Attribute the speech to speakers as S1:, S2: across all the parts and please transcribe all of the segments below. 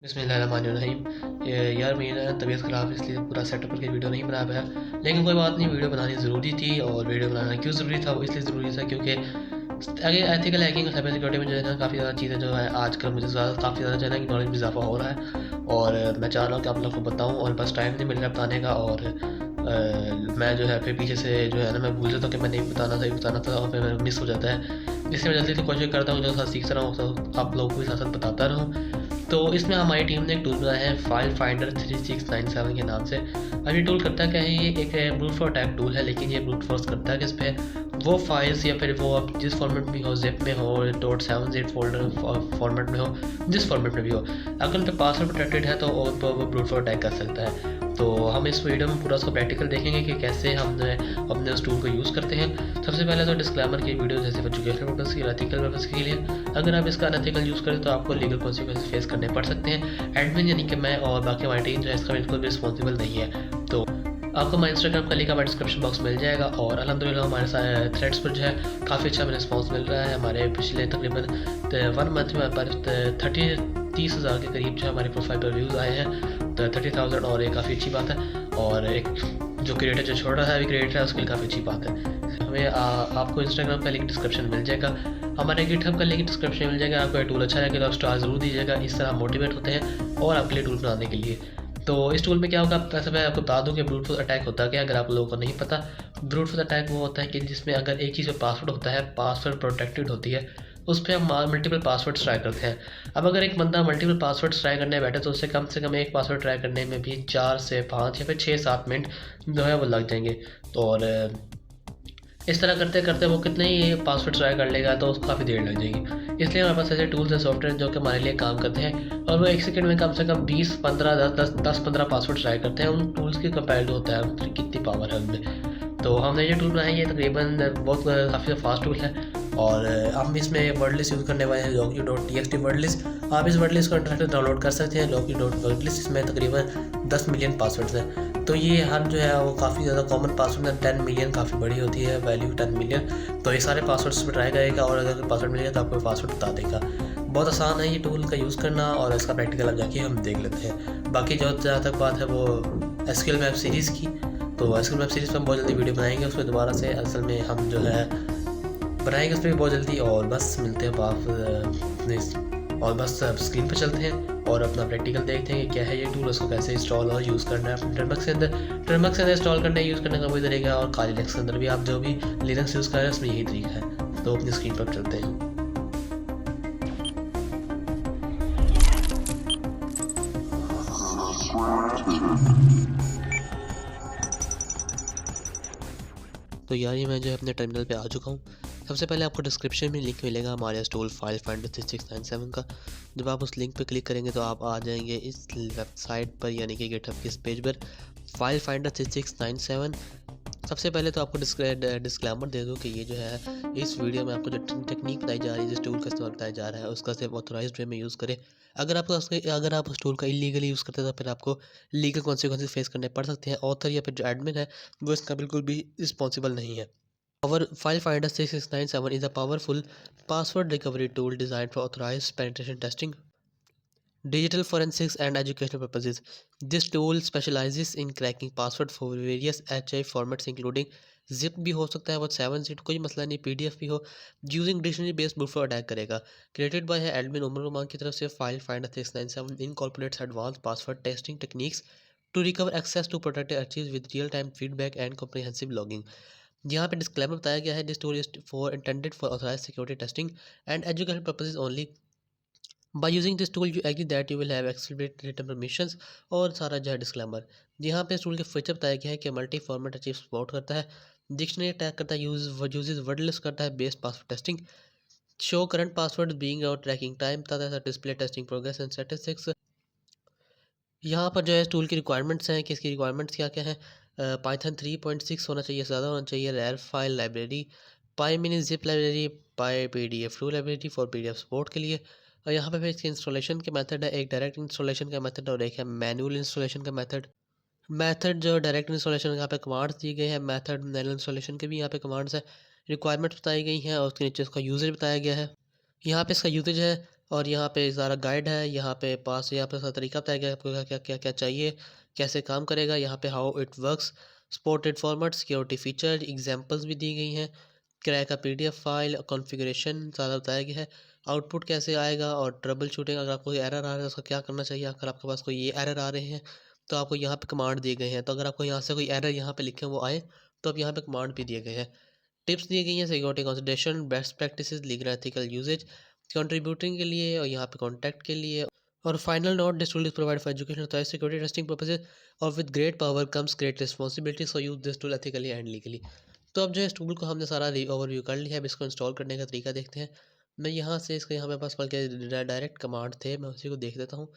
S1: बिस्मिल्लाहिर्रहमानिर्रहीम। यार मेरी ना तबीयत ख़राब है, इसलिए पूरा सेटअप करके वीडियो नहीं बना पाया। लेकिन कोई बात नहीं, वीडियो बनानी ज़रूरी थी। और वीडियो बनाना क्यों ज़रूरी था, वो इसलिए ज़रूरी था क्योंकि आगे एथिकल हैकिंग और साइबर सिक्योरिटी में जो है ना काफ़ी ज़्यादा चीज़ें जो है आजकल मुझे काफ़ी ज़्यादा जो है ना कि नॉलेज में इजाफा हो रहा है। और मैं चाह रहा हूँ कि आप लोग को बताऊँ, और बस टाइम नहीं मिल रहा बताने का। और मैं जो है फिर पीछे से जो है ना मैं भूल जाता हूँ कि मैं नहीं बताना था, ये बताना था, और फिर मैं मिस हो जाता है। इसलिए मैं जल्दी से कोशिश करता हूँ, जो साथ सीखता रहूँ तो आप लोगों को भी साथ साथ बताता रहूँ। तो इसमें हमारी टीम ने एक टूल बनाया है, फाइल फाइंडर 3697 के नाम से। अब ये टूल करता क्या है, ये एक ब्रूट फोर्स टाइप टूल है, लेकिन ये ब्रूट फोर्स करता है किस पे, वो फाइल्स या फिर वो आप जिस फॉर्मेट में हो, जिप में हो, डॉट 7 फोल्डर फॉर्मेट में हो, जिस फॉर्मेट में भी हो, अगर उन पर पासवर्ड प्रोटेक्टेड है तो वो ब्रूट फोर्स अटैक कर सकता है। तो हम इस वीडियो में पूरा उसको प्रैक्टिकल देखेंगे कि कैसे हम अपने उस टूल को यूज़ करते हैं। सबसे पहले तो डिस्क्लेमर की वीडियो जैसे एजुकेशनल पर्पज़ की, एथिकल पर्पज़ के लिए। अगर आप इसका अनएथिकल यूज़ करें तो आपको लीगल कॉन्सिक्वेंसेस फेस करने पड़ सकते हैं। एडमिन यानी कि मैं और बाकी हमारी टीम जो है इसका बिल्कुल भी रिस्पॉन्सिबल नहीं है। तो आपको हमारा इंस्टाग्राम का लिंक हमारे डिस्क्रिप्शन बॉक्स मिल जाएगा। और अल्हम्दुलिल्लाह हमारे साथ थ्रेड्स पर जो है काफ़ी अच्छा रिस्पॉन्स मिल रहा है। हमारे पिछले तकरीबन 1 मंथ में हमारे पास 30,000 के करीब जो है हमारी प्रोफाइल पर व्यूज़ आए हैं, तो 30,000, और ये काफ़ी अच्छी बात है। और एक जो क्रिएटर जो छोड़ रहा है अभी क्रिएटर है, उसके लिए काफ़ी अच्छी बात है। हमें आपको इंस्टाग्राम का लिंक डिस्क्रिप्शन में मिल जाएगा, हमारे गिटहब का लिंक डिस्क्रिप्शन में मिल जाएगा। आपको ये टूल अच्छा लगेगा तो आप स्टार ज़रूर दीजिएगा, इस तरह मोटिवेट होते हैं और आपके लिए टूल बनाने के लिए। तो इस टूल में क्या होगा, वैसे मैं आपको बता दूं कि ब्रूट फोर्स अटैक होता है क्या, अगर आप लोगों को नहीं पता। ब्रूट फोर्स अटैक वो होता है कि जिसमें अगर एक चीज़ में पासवर्ड होता है, पासवर्ड प्रोटेक्टेड होती है, उस पर हम मल्टीपल पासवर्ड ट्राई करते हैं। अब अगर एक बंदा मल्टीपल पासवर्ड ट्राई करने बैठे तो उससे कम एक पासवर्ड ट्राई करने में भी 4 से 5 या फिर 6-7 मिनट जो है वो लग जाएंगे। तो और इस तरह करते करते वो कितने ही पासवर्ड ट्राई कर लेगा तो उसको काफ़ी देर लग जाएगी। इसलिए हमारे पास ऐसे टूल्स हैं, सॉफ्टवेयर जो कि हमारे लिए काम करते हैं, और वो एक सेकंड में कम से कम 20-15 10-15 पासवर्ड ट्राई करते हैं। उन टूल्स की कंपेयर होता है उनकी कितनी पावर है उनमें। तो हमने ये टूल बनाया, ये तकरीबन बहुत काफ़ी फास्ट टूल है। और हम इसमें वर्ड लिस्ट यूज़ करने वाले हैं, logi.txt वर्ड लिस्ट। आप इस वर्ड लिस्ट को इंटरनेट से डाउनलोड कर सकते हैं, logi.वर्ड लिस्ट। इसमें तकरीबन 10 मिलियन पासवर्ड्स हैं। तो ये हर जो है वो काफ़ी ज़्यादा कॉमन पासवर्ड है। 10 मिलियन काफ़ी बड़ी होती है वैल्यू, 10 मिलियन। तो ये सारे पासवर्ड्स में ट्राई करेगा, और अगर पासवर्ड मिलेगा तो आपको पासवर्ड बता देगा। बहुत आसान है ये टूल का यूज़ करना, और इसका प्रैक्टिकल अब जाके हम देख लेते हैं। बाकी जो जहाँ तक बात है वो एसक्यूएल वेब सीरीज़ की, तो एसक्यूएल वेब सीरीज़ पर हम बहुत जल्दी वीडियो बनाएंगे उसमें दोबारा से। असल में हम जो है बनाएंगे उस पर भी बहुत जल्दी। और बस मिलते हैं आप और बस अब स्क्रीन पर चलते हैं और अपना प्रैक्टिकल देखते हैं कि क्या है ये टूल, उसको कैसे इंस्टॉल और यूज़ करना है अपने टर्मक्स के अंदर। टर्मक्स के अंदर इंस्टॉल करने यूज़ करने का वही तरीका है, और काली लिनक्स के अंदर भी आप जो भी लिनक्स यूज़ कर रहे हैं उसमें यही तरीका है। तो अपनी स्क्रीन पर चलते हैं। तो यार ये मैं जो है अपने टर्मिनल पे आ चुका हूँ। सबसे पहले आपको डिस्क्रिप्शन में लिंक मिलेगा हमारे टूल फाइल फाइंडर 3697 का। जब आप उस लिंक पे क्लिक करेंगे तो आप आ जाएंगे इस वेबसाइट पर, यानी कि गिटहब के इस पेज पर, फाइल फाइंडर 3697। सबसे पहले तो आपको डिस्क्लेमर दे दूँ कि ये जो है इस वीडियो में आपको जो टेक्निक बताई जा रही है, जिस टूल का इस्तेमाल बताया जा रहा है, उसका सिर्फ ऑथोराइज्ड वे में यूज़ करें। अगर आप उस टूल का इलीगली यूज़ करते हैं तो फिर आपको लीगल कॉन्सिक्वेंसेस फेस करने पड़ सकते हैं। ऑथर या फिर जो एडमिन है वो इसका बिल्कुल भी रिस्पॉन्सिबल नहीं है। Our FileFinder 6697 is a powerful password recovery tool designed for authorized penetration testing, digital forensics, and educational purposes. This tool specializes in cracking password for various HI formats including zip भी हो सकता है, वो 7-zip कोई मसला नहीं, PDF भी हो, using dictionary based brute force attack करेगा। क्रिएटेड बाय है एडमिन उमर रुमान की तरफ से। File finder 697 incorporates advanced password testing techniques to recover access to protected archives with real time feedback and comprehensive logging। यहाँ पे डिस्क्लेमर बताया गया है, this tool is for intended for authorised security testing and education purposes only. By using this tool you agree that you will have explicit written permissions. और सारा जो है disclaimer यहाँ पे इस टूल के फीचर बताया गया है कि मल्टी फॉर्मेट अचीव सपोर्ट करता है, डिक्शनरी टैग करता है, यूजेस वर्ड लिस्ट करता है, based password testing, show current password being और ट्रैकिंग टाइम बताता है, display testing progress and statistics. यहाँ पर जो है टूल की रिक्वायरमेंट्स हैं कि इसकी रिक्वायरमेंट्स क्या क्या हैं। पाइथन 3.6 होना चाहिए, ज़्यादा होना चाहिए। Rar file library, py mini zip library, py PDF two library for PDF support के लिए। और यहाँ पे फिर इसके इंस्टॉलेशन के मेथड है, एक डायरेक्ट इंस्टॉलेशन का मेथड और एक है मैनुअल इंस्टॉलेशन का मेथड। मेथड जो डायरेक्ट इंस्टॉलेशन यहाँ पे कमांड्स दिए गए हैं, मेथड मैनुअल इंस्टॉलेशन के भी यहाँ पे कमांड्स है, रिक्वायरमेंट्स बताई गई हैं, और उसके नीचे इसका यूज़र बताया गया है। यहाँ पे इसका यूजेज है, और यहाँ पे सारा गाइड है, यहाँ पे पास, यहाँ पे सारा तरीका बताया गया है आपको क्या क्या क्या क्या चाहिए, कैसे काम करेगा। यहाँ पे how it works, supported format, security feature, examples भी दी गई हैं, किराए का पीडीएफ फाइल, कॉन्फ़िगरेशन सारा बताया गया है, आउटपुट कैसे आएगा और ट्रबल शूटिंग, अगर आपको कोई एरर आ रहा है उसका क्या करना चाहिए, अगर आपके पास कोई ये एरर आ रहे हैं तो आपको यहाँ पे कमांड दिए गए हैं, तो अगर आपको यहाँ से कोई एरर यहाँ पे लिखे वो आए तो आप यहाँ पे कमांड भी दिए गए हैं। टिप्स दी गई हैं security consideration, best practices, legal ethical usages, contributing के लिए और यहाँ पे कॉन्टैक्ट के लिए। और final note, this tool is provide for education authorized security testing purposes और with great power comes great responsibility, so use this tool ethically and legally. तो अब जो है इस टूल को हमने सारा ओवरव्यू कर लिया है, अब इसको इंस्टॉल करने का तरीका देखते हैं। मैं यहाँ से इसके, यहाँ मेरे पास बल्कि डायरेक्ट कमांड थे, मैं उसी को देख देता हूँ।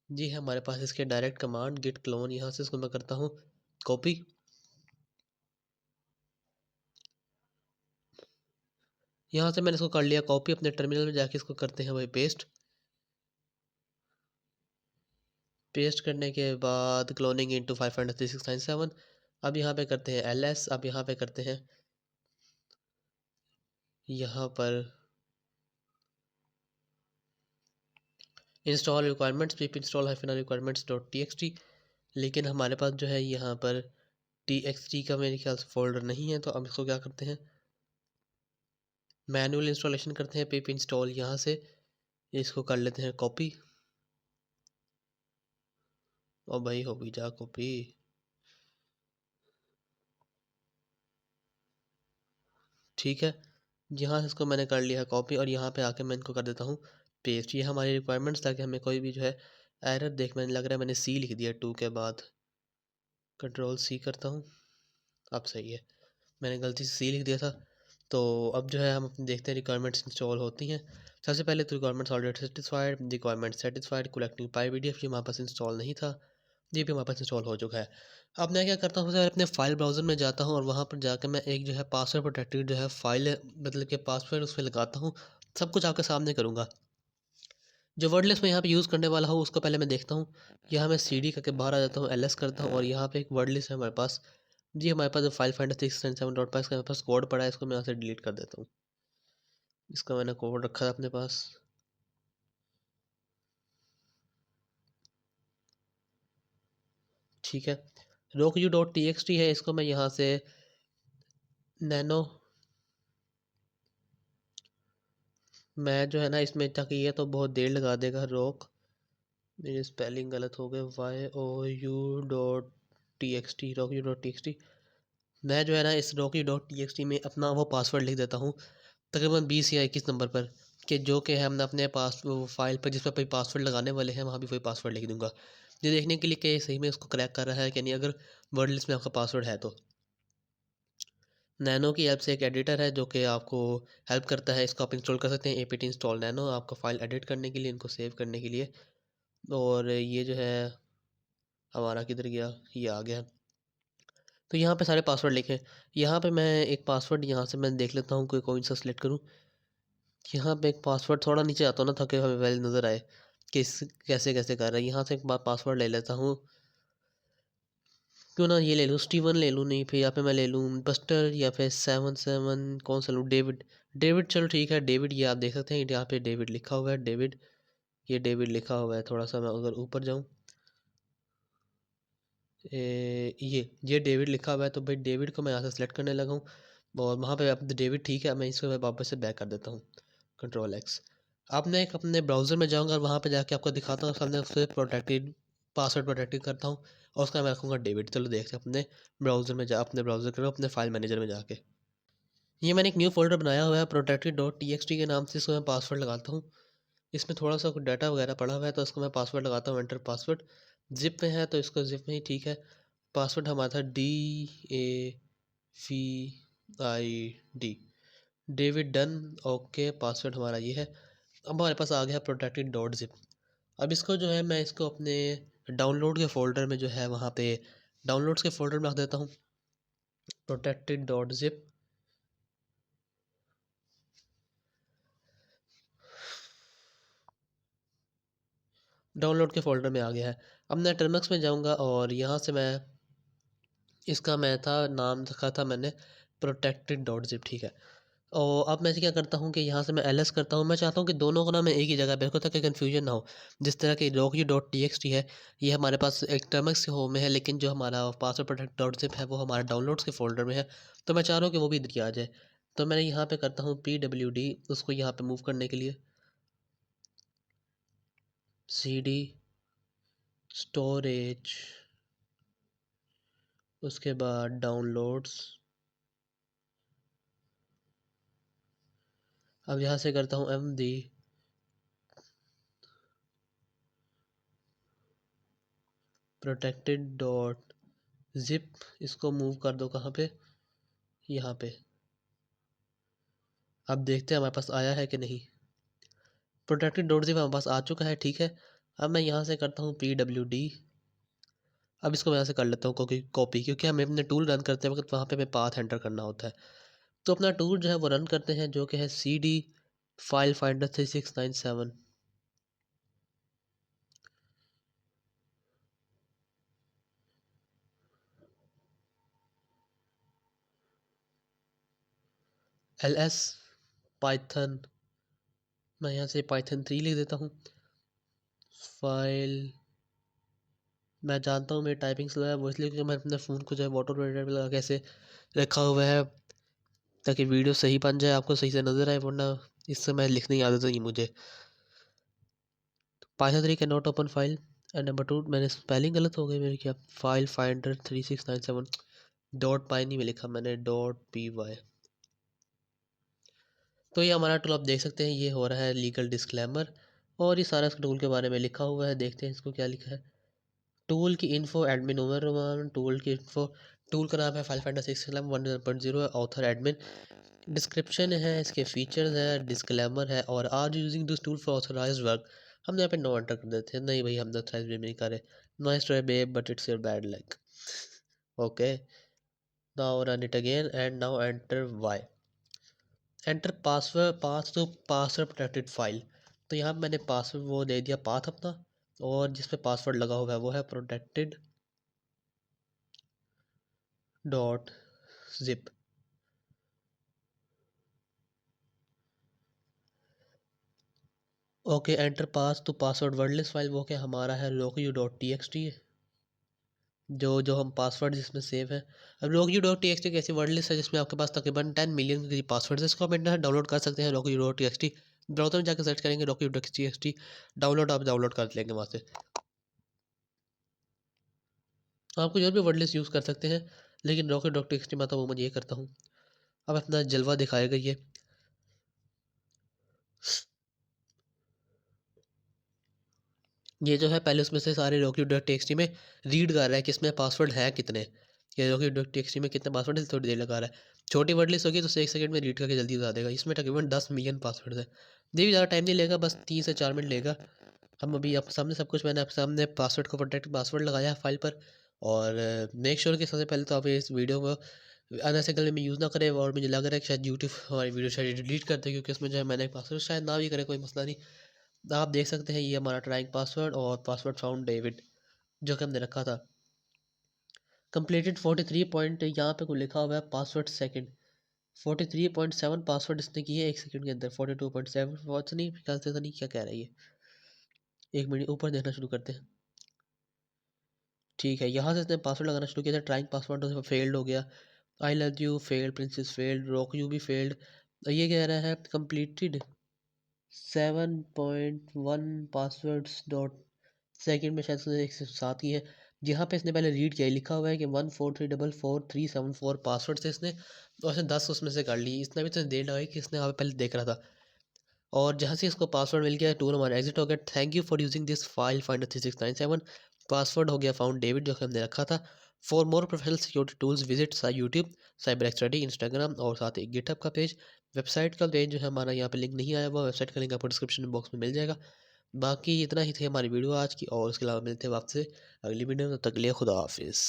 S1: जी है हमारे पास इसके डायरेक्ट कमांड गिट क्लोन, यहाँ से इसको मैं करता हूँ कॉपी। यहाँ से मैंने इसको कर लिया कॉपी, अपने टर्मिनल में जाके इसको करते हैं वही पेस्ट। पेस्ट करने के बाद क्लोनिंग इंटू 53697, अब यहाँ पे करते हैं ls, अब यहाँ पे करते हैं यहाँ पर install requirements, pip install requirements dot T, लेकिन हमारे पास जो है यहाँ पर टी का मेरे ख्याल से फोल्डर नहीं है, तो अब इसको क्या करते हैं मैनुअल इंस्टॉलेशन करते हैं, pip इंस्टॉल, यहाँ से इसको कर लेते हैं कॉपी। और भाई हो भी जा कॉपी, ठीक है। यहाँ से इसको मैंने कर लिया है कॉपी और यहाँ पे आके मैं इनको कर देता हूँ पेस्ट। ये हमारी रिक्वायरमेंट्स, ताकि हमें कोई भी जो है एरर देख, मैंने लग रहा है मैंने सी लिख दिया 2 के बाद, कंट्रोल सी करता हूँ, अब सही है, मैंने गलती से सी लिख दिया था। तो अब जो है हम अपने देखते हैं रिक्वायरमेंट्स इंस्टॉल होती हैं। सबसे पहले तो requirements already satisfied, requirement satisfied, collecting py PDF, ये हमारे पास इंस्टॉल नहीं था, ये भी हमारे पास इंस्टॉल हो चुका है। अब मैं क्या करता हूँ, सबसे पहले अपने फाइल ब्राउज़र में जाता हूँ और वहाँ पर जाकर मैं एक जो है पासवर्ड प्रोटेक्टेड जो है फाइल है, मतलब कि पासवर्ड उस पर लगाता हूँ। सब कुछ आपके सामने करूँगा। जो वर्ड लिस्ट मैं यहाँ पे यूज़ करने वाला हूँ उसको पहले मैं देखता हूँ। यहाँ मैं सी डी करके बाहर आ जाता हूँ, एल एस करता हूँ और यहाँ पे एक वर्ड लिस्ट है हमारे पास। जी हमारे पास जो फाइल फाइंडर 697 का मेरे पास कोड पड़ा है, इसको मैं यहाँ से डिलीट कर देता हूँ। इसका मैंने कोड रखा था अपने पास, ठीक है। रोक you dot T X T है, इसको मैं यहाँ से नैनो, मैं जो है ना इसमें तक ये तो बहुत देर लगा देगा, रोक, मेरी स्पेलिंग गलत हो गए, Y O U dot T X T, rock you dot T X T. मैं जो है ना इस rock you dot T X T में अपना वो पासवर्ड लिख देता हूँ, तकरीबन 20 या 21 नंबर पर, कि जो कि हमने अपने पास वो फाइल पर जिस पर कोई पासवर्ड लगाने वाले हैं वहाँ भी वही पासवर्ड लिख दूंगा, ये देखने के लिए कि सही में उसको क्रैक कर रहा है कि नहीं, अगर वर्ड लिस्ट में आपका पासवर्ड है तो। नैनो की हेल्प से एक एडिटर है जो कि आपको हेल्प करता है, इसको आप इंस्टॉल कर सकते हैं, A P T install nano, आपका फ़ाइल एडिट करने के लिए, इनको सेव करने के लिए। और ये जो है हमारा किधर गया, ये आ गया। तो यहाँ पे सारे पासवर्ड लिखे, यहाँ पे मैं एक पासवर्ड यहाँ से मैं देख लेता हूँ, कोई कौन सा सिलेक्ट करूँ। यहाँ पे एक पासवर्ड थोड़ा नीचे आता हूँ ना, ताकि हमें वैल्यू नज़र आए कि कैसे कैसे कर रहा है। यहाँ से एक बार पासवर्ड ले लेता हूँ, क्यों ना ये ले लूँ, स्टीवन ले लूँ, नहीं फिर यहाँ पे मैं ले लूँ बस्टर, या फिर 77, कौन सा लूँ, डेविड। डेविड चलो ठीक है, डेविड, ये आप देख सकते हैं यहाँ पे डेविड लिखा हुआ है, डेविड, ये डेविड लिखा हुआ है। थोड़ा सा मैं अगर ऊपर जाऊँ, ये डेविड लिखा हुआ है, तो भाई डेविड को मैं यहाँ से सेलेक्ट करने लगा हूँ और वहाँ पे अब डेविड ठीक है, मैं इसको मैं वापस से बैक कर देता हूँ, कंट्रोल एक्स। अब मैं एक अपने ब्राउज़र में जाऊँगा और वहाँ पे जाके आपको दिखाता हूँ, सामने उससे प्रोटेक्टेड, पासवर्ड प्रोटेक्टेड करता हूँ और उसका मैं रखूँगा डेविड। चलो देखते हैं अपने ब्राउज़र में जा, अपने ब्राउज़र करो अपने फाइल मैनेजर में जाके। ये मैंने एक न्यू फोल्डर बनाया हुआ है protected dot T X T के नाम से, इसको मैं पासवर्ड लगाता हूँ। इसमें थोड़ा सा कुछ डाटा वगैरह पड़ा हुआ है, तो इसको मैं पासवर्ड लगाता हूँ, एंटर पासवर्ड। जिप में है तो इसको जिप में ही ठीक है। पासवर्ड हमारा था DAVID, David done, okay, password हमारा ये है। अब हमारे पास आ गया प्रोटेक्टेड डॉट जिप। अब इसको जो है मैं इसको अपने डाउनलोड के फोल्डर में जो है वहाँ पे डाउनलोड्स के फोल्डर में रख देता हूँ, प्रोटेक्टेड डॉट जिप। डाउनलोड के फोल्डर में आ गया है। अब मैं टर्मिनक्स में जाऊँगा और यहाँ से मैं इसका, मैं था नाम रखा था मैंने प्रोटेक्टेड डॉट जिप, ठीक है। और अब मैं क्या करता हूँ कि यहाँ से मैं एलएस करता हूँ। मैं चाहता हूँ कि दोनों को ना मैं एक ही जगह पे रखूँ ताकि कन्फ्यूजन ना हो। जिस तरह की rocky.txt है, ये हमारे पास एक टर्मिक्स होम में है, लेकिन जो हमारा पासवर्ड प्रोटेक्ट डॉट जिप है वो हमारे डाउनलोड्स के फ़ोल्डर में है। तो मैं चाह रहा हूँ कि वो भी इधर ही आ जाए। तो मैंने यहाँ पे करता हूँ pwd, उसको यहाँ पे मूव करने के लिए cd स्टोरेज, उसके बाद डाउनलोड्स। अब यहाँ से करता हूँ md प्रोटेक्टेड डॉट जिप, इसको मूव कर दो कहाँ पे, यहाँ पे। अब देखते हैं हमारे पास आया है कि नहीं। प्रोटेक्टेड डॉट जिप हमारे पास आ चुका है, ठीक है। अब मैं यहाँ से करता हूँ pwd। अब इसको मैं यहाँ से कर लेता हूँ कॉपी, क्योंकि हमें अपने टूल रन करते वक्त वहाँ पे हमें पाथ एंटर करना होता है। तो अपना टूल जो है वो रन करते हैं, जो कि है cd file finder 3697। ls Python, मैं यहाँ से पाइथन 3 लिख देता हूँ। फाइल, मैं जानता हूँ मेरी टाइपिंग स्लो है, वो इसलिए क्योंकि मैं अपने फ़ोन को जो है वाटर रेडर लगा के ऐसे रखा हुआ है ताकि वीडियो सही बन जाए, आपको सही से नज़र आए, वरना इससे मैं लिखने की आदत नहीं मुझे। Python 3 can not open file and number 2, मैंने स्पेलिंग गलत हो गई मेरी क्या। फाइल फाइंडर 3697 डॉट पाई नहीं में लिखा मैंने, डॉट py। तो ये हमारा टूल आप देख सकते हैं, ये हो रहा है लीगल डिस्क्लेमर, और ये सारा इसके टूल के बारे में लिखा हुआ है। देखते हैं इसको क्या लिखा है। टूल की info, admin Umar Roman, tool की इन्फो, टूल का नाम है file finder 6.1.0, author admin, description है, इसके फीचर्स है, डिस्क्लेमर है, और are using this tool for authorised work. हमने यहाँ पे नो एंटर कर देते हैं, नहीं भाई हम ऑथराइज्ड नहीं कर रहे। Nice try babe but it's your bad luck. Okay, now run it again and now enter Y. Enter password, pass to password protected file. तो यहाँ पे मैंने पासवर्ड वो दे दिया पाथ अपना, और जिस पे पासवर्ड लगा हुआ है वो है protected dot zip. Okay, enter pass to password wordless file, वो क्या हमारा है rockyu.txt, जो हम पासवर्ड जिसमें सेव है। अब rockyu.txt एक ऐसी वर्डलेस है जिसमें आपके पास तकरीबन 10 मिलियन के पासवर्ड है। इसको आप इंटरनेट डाउनलोड कर सकते हैं rockyu.txt, ब्राउज़र में जाकर सर्च करेंगे rockyu.txt, डाउनलोड आप डाउनलोड कर लेंगे वहाँ से। आपको जो भी वर्डलेस यूज़ कर सकते हैं, लेकिन rockyu.txt मैं तो वो मैं ये करता हूँ। अब अपना जलवा दिखाएगा ये जो है पहले उसमें से सारे rockyu.txt में रीड कर रहा है कि इसमें पासवर्ड है कितने, कि rockyu.txt में कितने पासवर्ड है, थोड़ी देर लगा रहा है। छोटी वर्ड लिस्ट होगी तो उसे 1 सेकंड में रीड करके जल्दी बता देगा। इसमें तकरीबन 10 मिलियन पासवर्ड है। ये भी ज़्यादा टाइम नहीं लेगा, बस 3 से 4 मिनट लेगा। हम अभी आप सामने सब कुछ, मैंने आपके सामने पासवर्ड को प्रोटेक्ट पासवर्ड लगाया है फाइल पर। और मेक श्योर कि सबसे पहले तो आप इस वीडियो को अनएथिकल में यूज़ ना करें, और मुझे लग रहा है कि शायद यूट्यूब हमारी वीडियो शायद डिलीट कर दे, क्योंकि उसमें जो है मैंने पासवर्ड शायद ना भी करे, कोई मसला नहीं। आप देख सकते हैं ये हमारा ट्राइंग पासवर्ड और पासवर्ड फाउंड डेविड जो कि हमने रखा था। कंप्लीटेड 43 पॉइंट, यहाँ पे कुछ लिखा हुआ है पासवर्ड सेकंड 43.7 पासवर्ड इसने किए 1 सेकंड के अंदर। 42.7 वॉच नहीं, ख्याल से नहीं क्या कह रहा है ये। 1 मिनट ऊपर देखना शुरू करते हैं। ठीक है, यहाँ से इसने पासवर्ड लगाना शुरू किया था। ट्राइंग पासवर्ड तो फेल्ड हो गया। I love you failed, princess failed, rock you भी फेल्ड। ये कह रहा है कंप्लीटेड 7.1 पासवर्ड्स डॉट सेकंड में, शायद उसने एक से साथ ही है। यहाँ पे इसने पहले रीड किया, लिखा हुआ है कि 143444374 पासवर्ड से इसने, और इसने 10 उसमें से कर ली। इसने भी तो देर लगाई कि इसने यहाँ पे पहले देख रहा था। और जहाँ से इसको पासवर्ड मिल गया, टूल हमारा एग्जिट हो गया। Thank you for using this file finder 3697। Password हो गया फाउंड डेविड जो कि हमने रखा था। For more professional security tools visit YouTube, cyber एक्सट्रेडी, इंस्टाग्राम, और साथ ही गिटहब का पेज। वेबसाइट का पेज जो है हमारा यहाँ पे लिंक नहीं आया हुआ, वेबसाइट का लिंक आपको डिस्क्रिप्शन बॉक्स में मिल जाएगा। बाकी इतना ही थी हमारी वीडियो आज की, और उसके अलावा मिलते हैं आपसे अगली वीडियो में। तब तक के लिए खुदा हाफिज़।